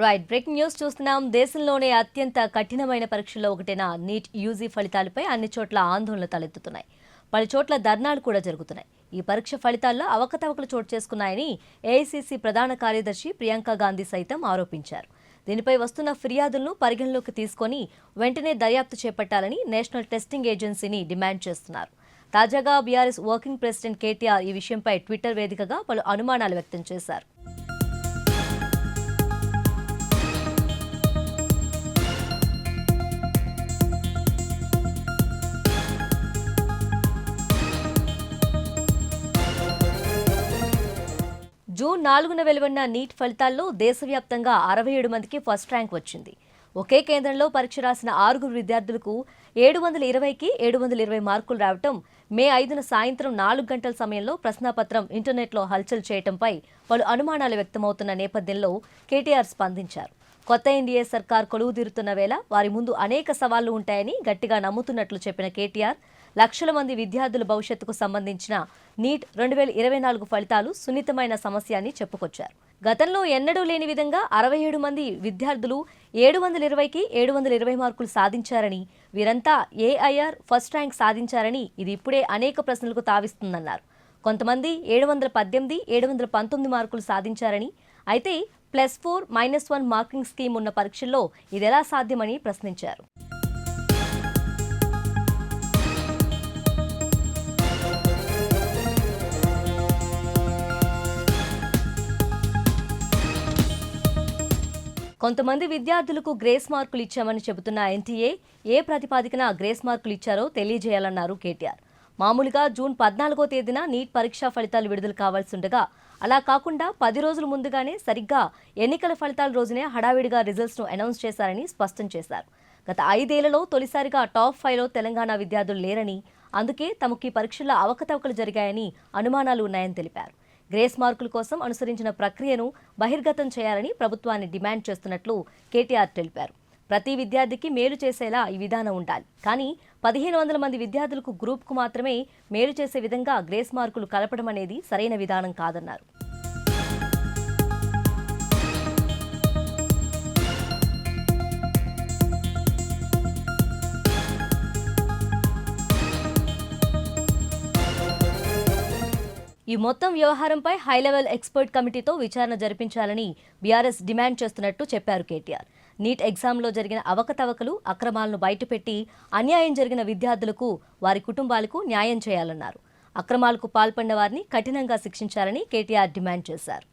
Right breaking news చూస్తున్నాం. దేశంలోనే అత్యంత కఠినమైన పరీక్షల్లో ఒకటైన నీట్ యూజీ ఫలితాలపై అన్ని చోట్ల ఆందోళనలు తలెత్తుతున్నాయి. పలు చోట్ల ధర్నాలు కూడా జరుగుతున్నాయి. ఈ పరీక్ష ఫలితాల్లో అవకతవకలు చోటు చేసుకున్నాయని ఏఐసీసీ ప్రధాన కార్యదర్శి ప్రియాంక గాంధీ సైతం ఆరోపించారు. దీనిపై వస్తున్న ఫిర్యాదులను పరిగణలోకి తీసుకొని వెంటనే దర్యాప్తు చేపట్టాలని నేషనల్ టెస్టింగ్ ఏజెన్సీని డిమాండ్ చేస్తున్నారు. తాజాగా బీఆర్ఎస్ వర్కింగ్ ప్రెసిడెంట్ కేటీఆర్ ఈ విషయంపై ట్విట్టర్ వేదికగా పలు అనుమానాలు వ్యక్తం చేశారు. జూన్ 4న వెలువడిన నీట్ ఫలితాల్లో దేశవ్యాప్తంగా 67 మందికి ఫస్ట్ ర్యాంక్ వచ్చింది. ఒకే కేంద్రంలో పరీక్ష రాసిన 6 విద్యార్థులకు 720కి 720 మార్కులు రావటం, మే 5న సాయంత్రం 4 గంటల సమయంలో ప్రశ్నాపత్రం ఇంటర్నెట్లో హల్చల్ చేయడంపై పలు అనుమానాలు వ్యక్తమవుతున్న నేపథ్యంలో కేటీఆర్ స్పందించారు. కొత్త ఎన్డీఏ సర్కార్ కొలువుదీరుతున్న వేళ వారి ముందు అనేక సవాళ్లు ఉంటాయని గట్టిగా నమ్ముతున్నట్లు చెప్పిన కేటీఆర్, లక్షల మంది విద్యార్థుల భవిష్యత్తుకు సంబంధించిన నీట్ 2024 ఫలితాలు సున్నితమైన సమస్య అని చెప్పుకొచ్చారు. గతంలో ఎన్నడూ లేని విధంగా 67 మంది విద్యార్థులు 720కి 720 మార్కులు సాధించారని, వీరంతా ఏఐఆర్ ఫస్ట్ ర్యాంక్ సాధించారని ఇది ఇప్పుడే అనేక ప్రశ్నలకు తావిస్తుందన్నారు. కొంతమంది 718, 719 మార్కులు సాధించారని, అయితే +4, -1 మార్కింగ్ స్కీమ్ ఉన్న పరీక్షల్లో ఇదెలా సాధ్యమని ప్రశ్నించారు. కొంతమంది విద్యార్థులకు గ్రేస్ మార్కులు ఇచ్చామని చెబుతున్న ఎన్టీఏ ఏ ప్రతిపాదికన గ్రేస్ మార్కులు ఇచ్చారో తెలియజేయాలన్నారు కేటీఆర్. మామూలుగా జూన్ 14వ తేదీన నీట్ పరీక్షా ఫలితాలు విడుదల కావాల్సి ఉండగా, అలా కాకుండా 10 రోజుల ముందుగానే సరిగ్గా ఎన్నికల ఫలితాల రోజునే హడావిడిగా రిజల్ట్స్ను అనౌన్స్ చేశారని స్పష్టం చేశారు. గత 5 ఏళ్లలో తొలిసారిగా టాప్ 5లో తెలంగాణ విద్యార్థులు లేరని, అందుకే తమకు ఈ పరీక్షల్లో అవకతవకలు జరిగాయని అనుమానాలు ఉన్నాయని తెలిపారు. గ్రేస్ మార్కుల కోసం అనుసరించిన ప్రక్రియను బహిర్గతం చేయాలని ప్రభుత్వాన్ని డిమాండ్ చేస్తున్నట్లు కేటీఆర్ తెలిపారు. ప్రతి విద్యార్థికి మేలు చేసేలా ఈ విధానం ఉండాలి, కానీ 1500 మంది విద్యార్థులకు గ్రూప్కు మాత్రమే మేలు చేసే విధంగా గ్రేస్ మార్కులు కలపడం అనేది సరైన విధానం కాదన్నారు. ఈ మొత్తం వ్యవహారంపై హైలెవెల్ ఎక్స్పర్ట్ కమిటీతో విచారణ జరిపించాలని బీఆర్ఎస్ డిమాండ్ చేస్తున్నట్టు చెప్పారు కేటీఆర్. నీట్ ఎగ్జామ్లో జరిగిన అవకతవకలు, అక్రమాలను బయటపెట్టి అన్యాయం జరిగిన విద్యార్థులకు, వారి కుటుంబాలకు న్యాయం చేయాలన్నారు. అక్రమాలకు పాల్పడిన వారిని కఠినంగా శిక్షించాలని కేటీఆర్ డిమాండ్ చేశారు.